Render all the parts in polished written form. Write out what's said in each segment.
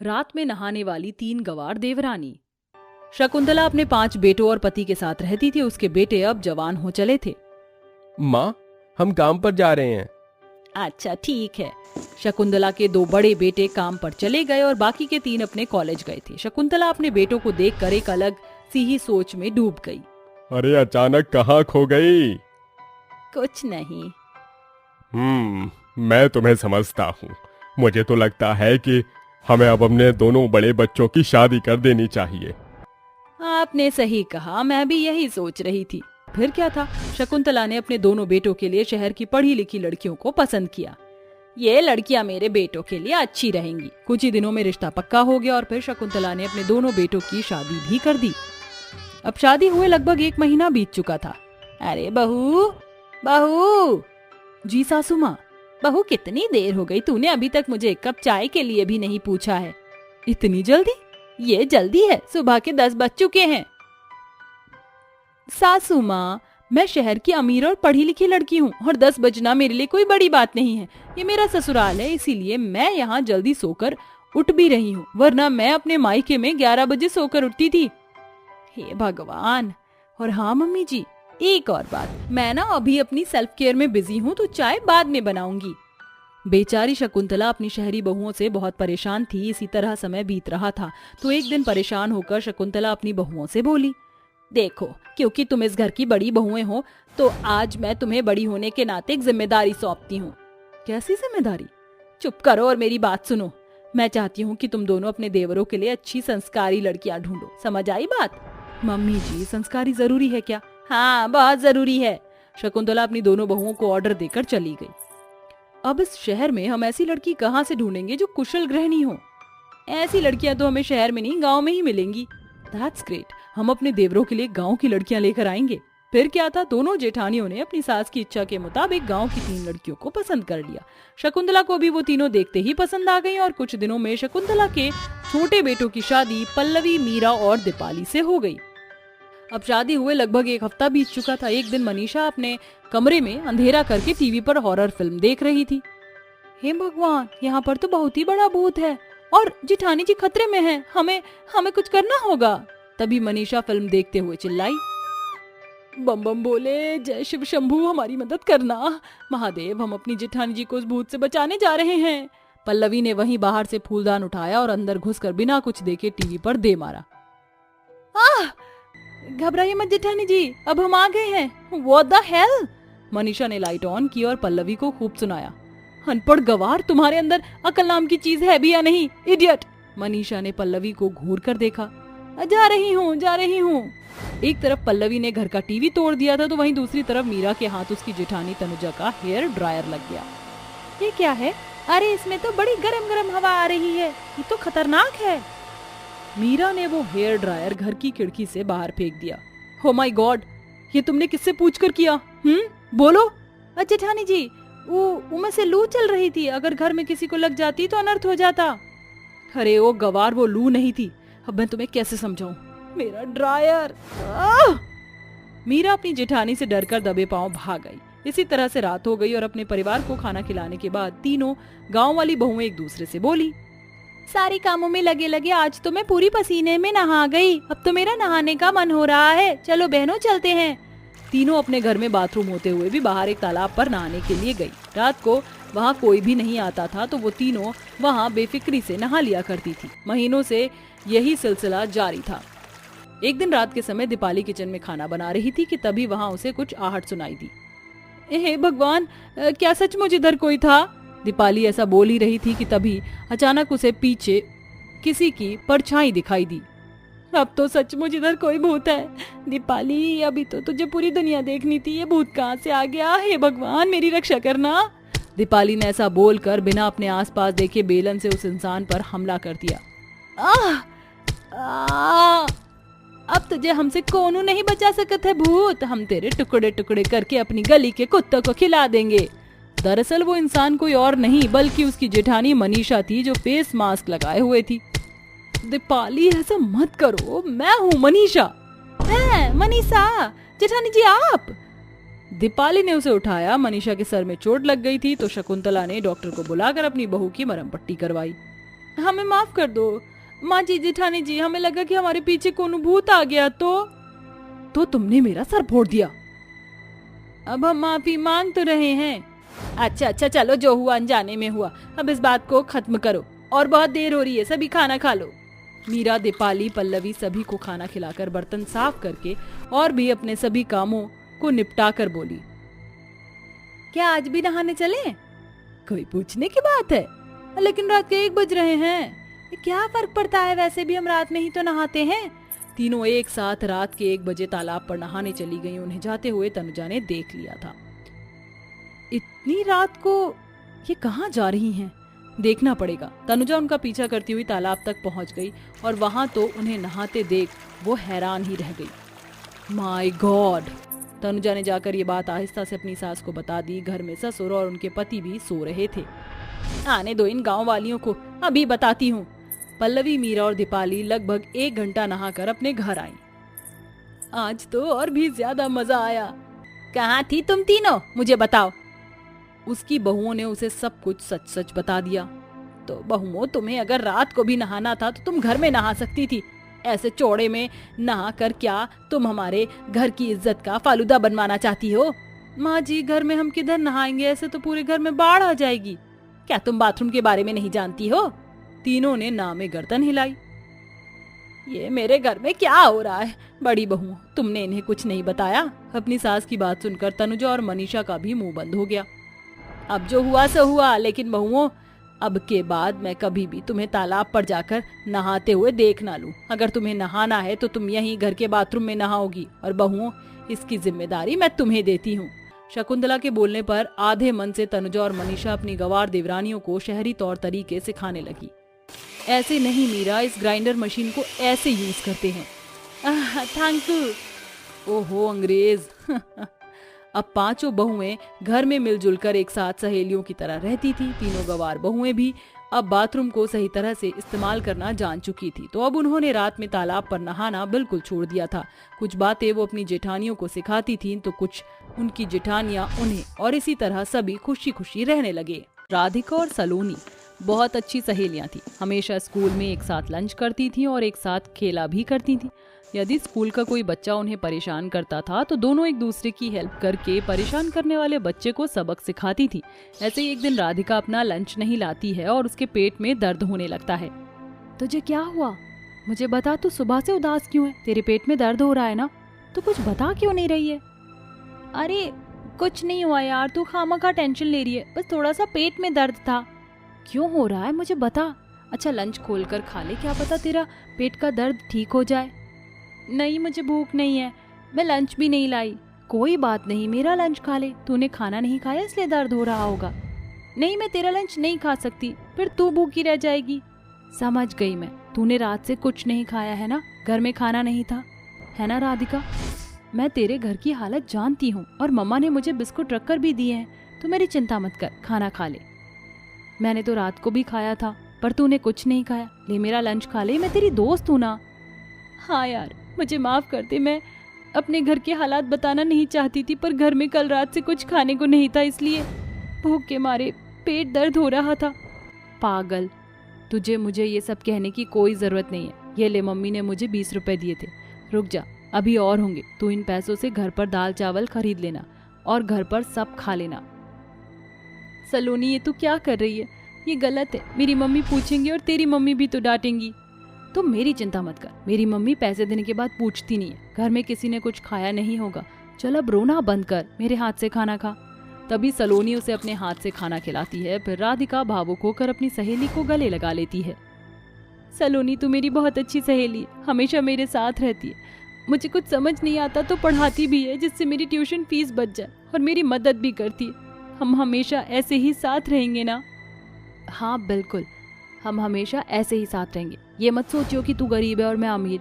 रात में नहाने वाली 3 गंवार देवरानी। शकुंतला अपने 5 बेटों और पति के साथ रहती थी। उसके बेटे अब जवान हो चले थे। माँ, हम काम पर जा रहे हैं। अच्छा ठीक है। शकुंतला के 2 बड़े बेटे काम पर चले गए और बाकी के 3 अपने कॉलेज गए थे। शकुंतला अपने बेटों को देखकर एक अलग सी ही सोच में डूब गई। अरे अचानक कहाँ खो गई? कुछ नहीं। मैं तुम्हें समझता हूँ। मुझे तो लगता है कि हमें अब अपने दोनों बड़े बच्चों की शादी कर देनी चाहिए। आपने सही कहा, मैं भी यही सोच रही थी। फिर क्या था, शकुंतला ने अपने दोनों बेटों के लिए शहर की पढ़ी लिखी लड़कियों को पसंद किया। ये लड़कियां मेरे बेटों के लिए अच्छी रहेंगी। कुछ ही दिनों में रिश्ता पक्का हो गया और फिर शकुंतला ने अपने दोनों बेटों की शादी भी कर दी। अब शादी हुए लगभग 1 महीना बीत चुका था। अरे बहू, बहू। जी सासू माँ। बहू, कितनी देर हो गई, तूने अभी तक मुझे 1 कप चाय के लिए भी नहीं पूछा है। इतनी जल्दी? ये जल्दी है, सुबह के 10 बज चुके हैं। सासू माँ, मैं शहर की अमीर और पढ़ी लिखी लड़की हूँ और 10 बजना मेरे लिए कोई बड़ी बात नहीं है। ये मेरा ससुराल है, इसीलिए मैं यहाँ जल्दी सोकर उठ भी रही हूँ, वरना मैं अपने मायके में 11 बजे सोकर उठती थी। हे भगवान। और हाँ मम्मी जी, एक और बात, मैं ना अभी अपनी सेल्फ केयर में बिजी हूँ, तो चाय बाद में बनाऊंगी। बेचारी शकुंतला अपनी शहरी बहुओं से बहुत परेशान थी। इसी तरह समय बीत रहा था तो एक दिन परेशान होकर शकुंतला अपनी बहुओं से बोली, देखो, क्योंकि तुम इस घर की बड़ी बहुएं हो तो आज मैं तुम्हें बड़ी होने के नाते एक जिम्मेदारी सौंपती हूँ। कैसी जिम्मेदारी? चुप करो और मेरी बात सुनो। मैं चाहती हूँ कि तुम दोनों अपने देवरों के लिए अच्छी संस्कारी लड़कियां ढूंढो। समझ आई बात? मम्मी जी, संस्कारी जरूरी है क्या? हाँ, बहुत जरूरी है। शकुंतला अपनी दोनों बहुओं को ऑर्डर देकर चली गई। अब इस शहर में हम ऐसी लड़की कहाँ से ढूंढेंगे जो कुशल गृहिणी हो? ऐसी लड़कियां तो हमें शहर में नहीं, गांव में ही मिलेंगी। That's great. हम अपने देवरों के लिए गांव की लड़कियां लेकर आएंगे। फिर क्या था, दोनों जेठानियों ने अपनी सास की इच्छा के मुताबिक गांव की 3 लड़कियों को पसंद कर लिया। शकुंतला को भी वो तीनों देखते ही पसंद आ गई और कुछ दिनों में शकुंतला के छोटे बेटों की शादी पल्लवी, मीरा और दीपाली से हो गई। अब शादी हुए लगभग 1 हफ्ता बीत चुका था। एक दिन मनीषा अपने कमरे में अंधेरा करके टीवी पर हॉरर फिल्म देख रही थी। हे भगवान, यहाँ पर तो बहुत ही बड़ा भूत है और जेठानी जी खतरे में हैं। हमें कुछ करना होगा। तभी मनीषा फिल्म देखते हुए चिल्लाई, बम बम बोले, जय शिव शंभू, हमारी मदद करना। महादेव, हम अपनी जेठानी जी को उस भूत से बचाने जा रहे हैं। पल्लवी ने वहीं बाहर से फूलदान उठाया और अंदर घुसकर बिना कुछ देखे टीवी पर दे मारा। घबराइए मत जेठानी जी, अब हम आ गए हैं। What the hell? मनीषा ने लाइट ऑन की और पल्लवी को खूब सुनाया, अनपढ़ गवार, तुम्हारे अंदर अकल नाम की चीज है भी या नहीं? इडियट। मनीषा ने पल्लवी को घूर कर देखा। जा रही हूँ। एक तरफ पल्लवी ने घर का टीवी तोड़ दिया था तो वहीं दूसरी तरफ मीरा के हाथ उसकी जेठानी तनुजा का हेयर ड्रायर लग गया। ये क्या है? अरे इसमें तो बड़ी गरम गरम हवा आ रही है, ये तो खतरनाक है। मीरा ने वो हेयर ड्रायर घर की खिड़की से बाहर फेंक दिया। हो माय गॉड, ये तुमने किससे पूछकर किया? बोलो। जेठानी जी, वो में से लू चल रही थी, अगर घर में किसी को लग जाती तो अनर्थ हो जाता। अरे ओ गवार, वो लू नहीं थी। अब मैं तुम्हें कैसे समझाऊं? मेरा ड्रायर। मीरा अपनी जेठानी से डरकर दबे पांव भाग गई। इसी तरह से रात हो गई और अपने परिवार को खाना खिलाने के बाद तीनों गांव वाली बहुएं एक दूसरे से बोली, सारे कामों में लगे लगे आज तो मैं पूरी पसीने में नहा गई। अब तो मेरा नहाने का मन हो रहा है। चलो बहनों, चलते हैं। तीनों अपने घर में बाथरूम होते हुए भी बाहर एक तालाब पर नहाने के लिए गई। रात को वहाँ कोई भी नहीं आता था तो वो तीनों वहाँ बेफिक्री से नहा लिया करती थी। महीनों से यही सिलसिला जारी था। एक दिन रात के समय दीपाली किचन में खाना बना रही थी कि तभी वहाँ उसे कुछ आहट सुनाई दी। हे भगवान, क्या सचमुच इधर कोई था? दीपाली ऐसा बोल ही रही थी कि तभी अचानक उसे पीछे किसी की परछाई दिखाई दी। अब तो सचमुच इधर कोई भूत है। दीपाली, अभी तो तुझे पूरी दुनिया देखनी थी, ये भूत कहाँ से आ गया? हे भगवान, मेरी रक्षा करना। दीपाली ने ऐसा बोलकर बिना अपने आसपास देखे बेलन से उस इंसान पर हमला कर दिया। अब तुझे हमसे कौनू नहीं बचा सकत है भूत। हम तेरे टुकड़े टुकड़े करके अपनी गली के कुत्तों को खिला देंगे। दरअसल वो इंसान कोई और नहीं बल्कि उसकी जेठानी मनीषा थी, जो फेस मास्क लगाए हुए थी। दीपाली, ऐसा मत करो, मैं हूँ मनीषा। मनीषा, जेठानी जी आप? दीपाली ने उसे उठाया। मनीषा के सर में चोट लग गई थी तो शकुंतला ने डॉक्टर को बुलाकर अपनी बहू की मरहम पट्टी करवाई। हमें माफ कर दो माँ जी, जेठानी जी, हमें लगा कि हमारे पीछे कौन भूत आ गया तो तुमने मेरा सर फोड़ दिया। अब हम माफी मांग तो रहे हैं। अच्छा अच्छा, चलो जो हुआ अनजाने में हुआ, अब इस बात को खत्म करो और बहुत देर हो रही है, सभी खाना खा लो। मीरा, दीपाली, पल्लवी सभी को खाना खिलाकर बर्तन साफ करके और भी अपने सभी कामों को निपटा कर बोली, क्या आज भी नहाने चले? कोई पूछने की बात है, लेकिन रात के 1 बज रहे हैं। क्या फर्क पड़ता है, वैसे भी हम रात में ही तो नहाते हैं। तीनों एक साथ रात के 1 बजे तालाब पर नहाने चली गई। उन्हें जाते हुए तनुजा ने देख लिया था। इतनी रात को ये कहाँ जा रही हैं? देखना पड़ेगा। तनुजा उनका पीछा करती हुई तालाब तक पहुंच गई और वहां तो उन्हें नहाते देख वो हैरान ही रह गई। My God! तनुजा ने जाकर ये बात आहिस्ता से अपनी सास को बता दी। घर में ससुर और उनके पति भी सो रहे थे। आने दो इन गांव वालियों को, अभी बताती हूँ। पल्लवी, मीरा और दीपाली लगभग 1 घंटा नहाकर अपने घर आई। आज तो और भी ज्यादा मजा आया। कहाँ थी तुम तीनों, मुझे बताओ। उसकी बहुओं ने उसे सब कुछ सच सच बता दिया। तो बहुओं, तुम्हें अगर रात को भी नहाना था तो तुम घर में नहा सकती थी। ऐसे चौड़े में नहा कर क्या तुम हमारे घर की इज्जत का फालूदा बनवाना चाहती हो? माँ जी, घर में हम किधर नहाएंगे, ऐसे तो पूरे घर में बाढ़ आ जाएगी। क्या तुम बाथरूम के बारे में नहीं जानती हो? तीनों ने ना में गर्दन हिलाई। ये मेरे घर में क्या हो रहा है? बड़ी बहू, तुमने इन्हें कुछ नहीं बताया? अपनी सास की बात सुनकर तनुजा और मनीषा का भी मुंह बंद हो गया। अब जो हुआ सो हुआ, लेकिन बहुओं, अब के बाद मैं कभी भी तुम्हें तालाब पर जाकर नहाते हुए देख ना लूं। अगर तुम्हें नहाना है तो तुम यहीं घर के बाथरूम में नहाओगी, और बहुओं, इसकी जिम्मेदारी मैं तुम्हें देती हूँ। शकुंतला के बोलने पर आधे मन से तनुजा और मनीषा अपनी गवार देवरानियों को शहरी तौर तरीके सिखाने लगी। ऐसे नहीं मीरा, इस ग्राइंडर मशीन को ऐसे यूज करते हैं। Thank you. ओहो अंग्रेज। अब पांचों बहुएं घर में मिलजुल कर एक साथ सहेलियों की तरह रहती थी। तीनों गवार बहुएं भी अब बाथरूम को सही तरह से इस्तेमाल करना जान चुकी थी, तो अब उन्होंने रात में तालाब पर नहाना बिल्कुल छोड़ दिया था। कुछ बातें वो अपनी जेठानियों को सिखाती थीं, तो कुछ उनकी जेठानियां उन्हें, और इसी तरह सभी खुशी खुशी रहने लगे। राधिका और सलोनी बहुत अच्छी सहेलियां थी। हमेशा स्कूल में एक साथ लंच करती थी और एक साथ खेला भी करती थी। यदि स्कूल का कोई बच्चा उन्हें परेशान करता था तो दोनों एक दूसरे की हेल्प करके परेशान करने वाले बच्चे को सबक सिखाती थी। ऐसे ही एक दिन राधिका अपना लंच नहीं लाती है और उसके पेट में दर्द होने लगता है। तुझे क्या हुआ? मुझे बता, तू सुबह से उदास क्यों है? तेरे पेट में दर्द हो रहा है ना? तो कुछ बता क्यों नहीं रही है? अरे कुछ नहीं हुआ यार, तू खामखा टेंशन ले रही है, बस थोड़ा सा पेट में दर्द था। क्यों हो रहा है मुझे बता। अच्छा लंच खोल कर खा ले, क्या पता तेरा पेट का दर्द ठीक हो जाए। नहीं मुझे भूख नहीं है, मैं लंच भी नहीं लाई। कोई बात नहीं, मेरा लंच खा ले। तूने खाना नहीं खाया इसलिए दर्द हो रहा होगा। नहीं मैं तेरा लंच नहीं खा सकती, फिर तू भूखी रह जाएगी। समझ गई मैं, तूने रात से कुछ नहीं खाया है ना, घर में खाना नहीं था, है ना राधिका? मैं तेरे घर की हालत जानती हूँ और मम्मा ने मुझे बिस्कुट रख कर भी दिए हैं, तो मेरी चिंता मत कर, खाना खा ले। मैंने तो रात को भी खाया था, पर तूने कुछ नहीं खाया। ले मेरा लंच खा ले, मैं तेरी दोस्त हूँ ना। हाँ यार मुझे माफ कर दे, मैं अपने घर के हालात बताना नहीं चाहती थी, पर घर में कल रात से कुछ खाने को नहीं था, इसलिए भूख के मारे पेट दर्द हो रहा था। पागल, तुझे मुझे ये सब कहने की कोई जरूरत नहीं है। ये ले, मम्मी ने मुझे 20 रुपए दिए थे, रुक जा, अभी और होंगे। तू इन पैसों से घर पर दाल चावल खरीद लेना और घर पर सब खा लेना। सलोनी ये तू क्या कर रही है? ये गलत है, मेरी मम्मी पूछेंगी और तेरी मम्मी भी तो डांटेंगी। तो मेरी चिंता मत कर, मेरी मम्मी पैसे देने के बाद पूछती नहीं है। घर में किसी ने कुछ खाया नहीं होगा, चल अब रोना बंद कर, मेरे हाथ से खाना खा। तभी सलोनी उसे अपने हाथ से खाना खिलाती है। फिर राधिका भावुक होकर अपनी सहेली को गले लगा लेती है। सलोनी तू मेरी बहुत अच्छी सहेली है, हमेशा मेरे साथ रहती है। मुझे कुछ समझ नहीं आता तो पढ़ाती भी है, जिससे मेरी ट्यूशन फीस बच जाए, और मेरी मदद भी करती है। हम हमेशा ऐसे ही साथ रहेंगे ना? हाँ बिल्कुल, हम हमेशा ऐसे ही साथ रहेंगे। ये मत सोचियो कि तू गरीब है और मैं अमीर,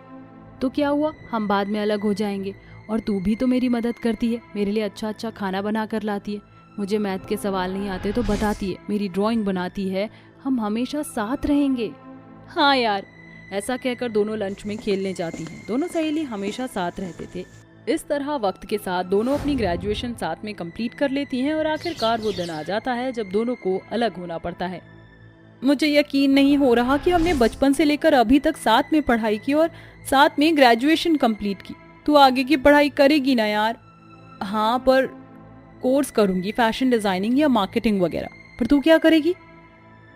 तो क्या हुआ, हम बाद में अलग हो जाएंगे। और तू भी तो मेरी मदद करती है, मेरे लिए अच्छा अच्छा खाना बना कर लाती है, मुझे मैथ के सवाल नहीं आते तो बताती है, मेरी ड्राइंग बनाती है। हम हमेशा साथ रहेंगे। हाँ यार, ऐसा कहकर दोनों लंच में खेलने जाती हैं। दोनों सहेली हमेशा साथ रहते थे। इस तरह वक्त के साथ दोनों अपनी ग्रेजुएशन साथ में कंप्लीट कर लेती हैं और आखिरकार वो दिन आ जाता है जब दोनों को अलग होना पड़ता है। मुझे यकीन नहीं हो रहा कि हमने बचपन से लेकर अभी तक साथ में पढ़ाई की और साथ में ग्रेजुएशन कंप्लीट की। तू आगे की पढ़ाई करेगी ना यार? हाँ, पर कोर्स करूंगी, फैशन डिजाइनिंग या मार्केटिंग वगैरह। पर तू क्या करेगी?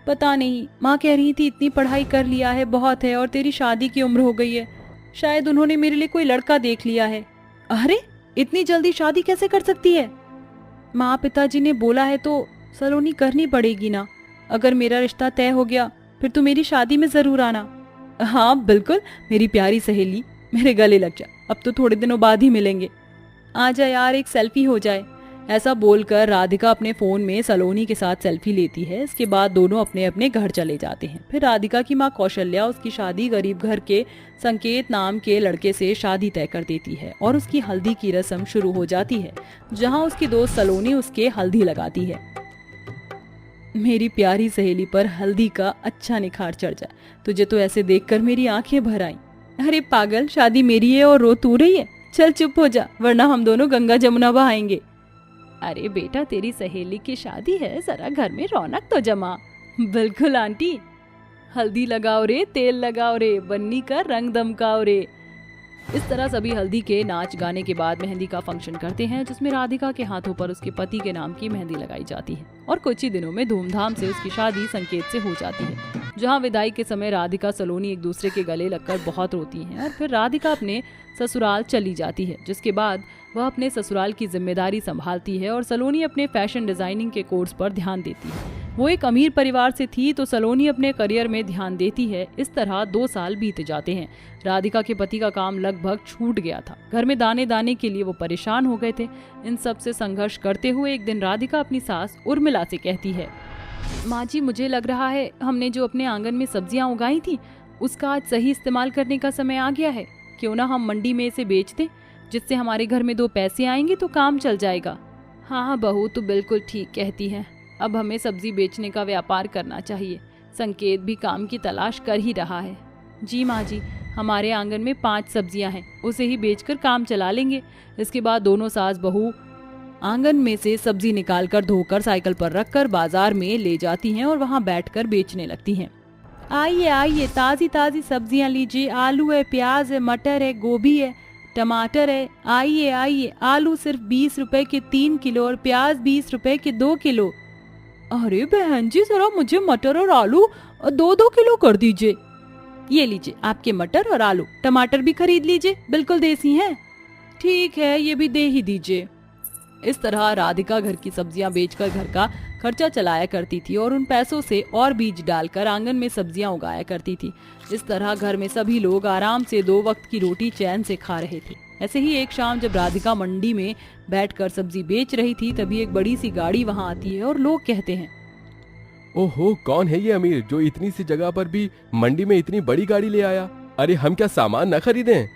पता नहीं, माँ कह रही थी इतनी पढ़ाई कर लिया है बहुत है और तेरी शादी की उम्र हो गई है, शायद उन्होंने मेरे लिए कोई लड़का देख लिया है। अरे इतनी जल्दी शादी कैसे कर सकती है? माँ पिताजी ने बोला है तो सलोनी करनी पड़ेगी ना। अगर मेरा रिश्ता तय हो गया फिर तो मेरी शादी में जरूर आना। हाँ बिल्कुल मेरी प्यारी सहेली, मेरे गले लग जा, अब तो थोड़े दिनों बाद ही मिलेंगे। आजा यार एक सेल्फी हो जाए। ऐसा बोलकर राधिका अपने फोन में सलोनी के साथ सेल्फी लेती है। इसके बाद दोनों अपने अपने घर चले जाते हैं। फिर राधिका की माँ कौशल्या उसकी शादी गरीब घर के संकेत नाम के लड़के से शादी तय कर देती है और उसकी हल्दी की रस्म शुरू हो जाती है, जहाँ उसकी दोस्त सलोनी उसके हल्दी लगाती है। मेरी प्यारी सहेली पर हल्दी का अच्छा निखार चढ़ जाए। तुझे तो ऐसे देखकर मेरी आंखें भर आईं। अरे पागल, शादी मेरी है और रो तू रही है? चल चुप हो जा, वरना हम दोनों गंगा जमुना बहाएंगे। अरे बेटा तेरी सहेली की शादी है, जरा घर में रौनक तो जमा। बिल्कुल आंटी, हल्दी लगाओ रे, तेल लगाओ रे, बन्नी का रंग दमकाओ रे। इस तरह सभी हल्दी के नाच गाने के बाद मेहंदी का फंक्शन करते हैं, जिसमें राधिका के हाथों पर उसके पति के नाम की मेहंदी लगाई जाती है और कुछ ही दिनों में धूमधाम से उसकी शादी संकेत से हो जाती है। जहां विदाई के समय राधिका सलोनी एक दूसरे के गले लगकर बहुत रोती हैं और फिर राधिका अपने ससुराल चली जाती है, जिसके बाद वह अपने ससुराल की जिम्मेदारी संभालती है और सलोनी अपने फैशन डिजाइनिंग के कोर्स पर ध्यान देती है। वो एक अमीर परिवार से थी तो सलोनी अपने करियर में ध्यान देती है। इस तरह 2 साल बीत जाते हैं। राधिका के पति का काम लगभग छूट गया था। घर में दाने दाने के लिए वो परेशान हो गए थे। इन सब से संघर्ष करते हुए एक दिन राधिका अपनी सास उर्मिला से कहती है, माँ जी मुझे लग रहा है हमने जो अपने आंगन में सब्जियां उगाई थी उसका आज सही इस्तेमाल करने का समय आ गया है। क्यों ना हम मंडी में इसे बेच दें, जिससे हमारे घर में 2 पैसे आएंगे तो काम चल जाएगा। हाँ बहू तो बिल्कुल ठीक कहती है, अब हमें सब्जी बेचने का व्यापार करना चाहिए। संकेत भी काम की तलाश कर ही रहा है। जी माँ जी, हमारे आंगन में 5 सब्जियां हैं, उसे ही बेचकर काम चला लेंगे। इसके बाद दोनों सास बहू आंगन में से सब्जी निकालकर धोकर साइकिल पर रखकर बाजार में ले जाती हैं और वहां बैठकर बेचने लगती हैं। आइए आइए, ताजी ताजी सब्जियां लीजिए, आलू है, प्याज है, मटर है, गोभी है, टमाटर है। आइए आइए, आलू सिर्फ 20 रुपए के 3 किलो और प्याज 20 रुपए के 2 किलो। अरे बहन जी, जरा मुझे मटर और आलू 2-2 किलो कर दीजिए। ये लीजिए आपके मटर और आलू, टमाटर भी खरीद लीजिए, बिल्कुल देसी हैं। ठीक है, ये भी दे ही दीजिए। इस तरह राधिका घर की सब्जियां बेचकर घर का खर्चा चलाया करती थी और उन पैसों से और बीज डालकर आंगन में सब्जियां उगाया करती थी। इस तरह घर में सभी लोग आराम से 2 वक्त की रोटी चैन से खा रहे थे। ऐसे ही एक शाम जब राधिका मंडी में बैठकर सब्जी बेच रही थी, तभी एक बड़ी सी गाड़ी वहां आती है और लोग कहते हैं, ओहो, कौन है ये अमीर जो इतनी सी जगह पर भी मंडी में इतनी बड़ी गाड़ी ले आया? अरे हम क्या सामान न खरीदें?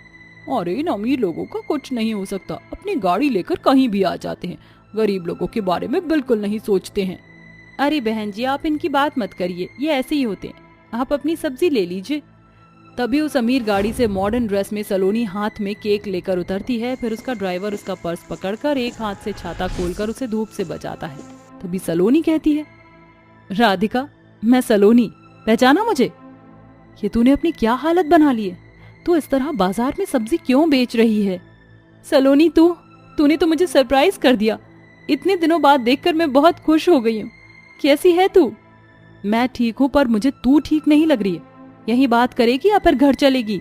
अरे इन अमीर लोगों का कुछ नहीं हो सकता, अपनी गाड़ी लेकर कहीं भी आ जाते हैं, गरीब लोगों के बारे में बिल्कुल नहीं सोचते हैं। अरे बहन जी, आप इनकी बात मत करिए, ये ऐसे ही होते हैं, आप अपनी सब्जी ले लीजिए। तभी उस अमीर गाड़ी से मॉडर्न ड्रेस में सलोनी हाथ में केक लेकर उतरती है। फिर उसका ड्राइवर उसका पर्स पकड़कर एक हाथ से छाता खोलकर उसे धूप से बचाता है। तभी सलोनी कहती है, राधिका मैं सलोनी, पहचाना मुझे? ये तूने अपनी क्या हालत बना ली है? तू इस तरह बाजार में सब्जी क्यों बेच रही है? सलोनी तूने तो मुझे सरप्राइज कर दिया। इतने दिनों बाद देखकर मैं बहुत खुश हो गई हूँ। कैसी है तू? मैं ठीक हूँ, पर मुझे तू ठीक नहीं लग रही है। यही बात करेगी या फिर घर चलेगी?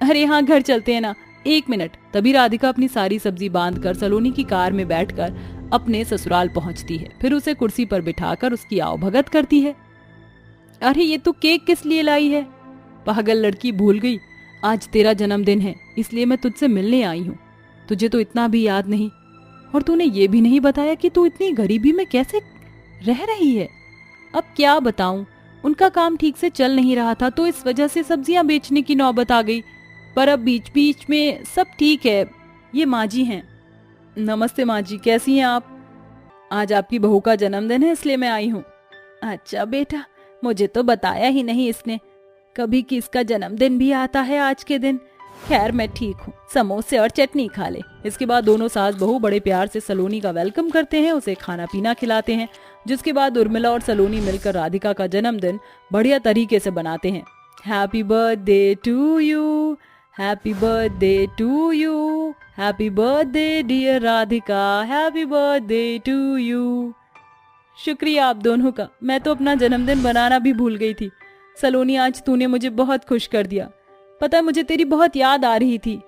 अरे हाँ, घर चलते हैं ना, 1 मिनट। तभी राधिका अपनी सारी सब्जी बांधकर सलोनी की कार में बैठकर अपने ससुराल पहुंचती है। फिर उसे कुर्सी पर बिठाकर उसकी आवभगत करती है। अरे ये तू केक किस लिए लाई है? पागल लड़की, भूल गई, आज तेरा जन्मदिन है, इसलिए मैं तुझसे मिलने आई हूँ। तुझे तो इतना भी याद नहीं, और तूने ये भी नहीं बताया कि तू इतनी गरीबी में कैसे रह रही है। अब क्या बताऊं, उनका काम ठीक से चल नहीं रहा था तो इस वजह से सब्जियां बेचने की नौबत आ गई, पर अब बीच बीच में सब ठीक है। ये माँ जी हैं। नमस्ते माँ जी, कैसी हैं आप? आज आपकी बहू का जन्मदिन है, इसलिए मैं आई हूँ। अच्छा बेटा, मुझे तो बताया ही नहीं इसने, कभी किसका जन्मदिन भी आता है आज के दिन। खैर मैं ठीक हूँ, समोसे और चटनी खा ले। इसके बाद दोनों सास बहू बड़े प्यार से सलोनी का वेलकम करते हैं, उसे खाना पीना खिलाते हैं। जिसके बाद उर्मिला और सलोनी मिलकर राधिका का जन्मदिन बढ़िया तरीके से बनाते हैं। Happy birthday to you, happy birthday to you, happy birthday dear Radhika, happy birthday to you. शुक्रिया आप दोनों का, मैं तो अपना जन्मदिन बनाना भी भूल गई थी। सलोनी आज तूने मुझे बहुत खुश कर दिया। पता है मुझे तेरी बहुत याद आ रही थी।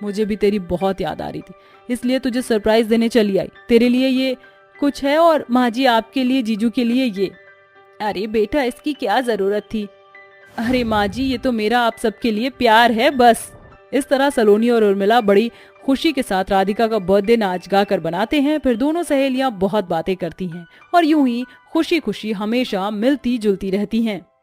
मुझे भी तेरी बहुत याद आ रही थी, इसलिए तुझे सरप्राइज देने चली आई। तेरे लिए ये कुछ है और माँ जी आपके लिए, जीजू के लिए ये। अरे बेटा इसकी क्या जरूरत थी। अरे माँ जी ये तो मेरा आप सबके लिए प्यार है बस। इस तरह सलोनी और उर्मिला बड़ी खुशी के साथ राधिका का बर्थडे नाच गा कर बनाते हैं। फिर दोनों सहेलियां बहुत बातें करती हैं और यूं ही खुशी खुशी हमेशा मिलती जुलती रहती हैं।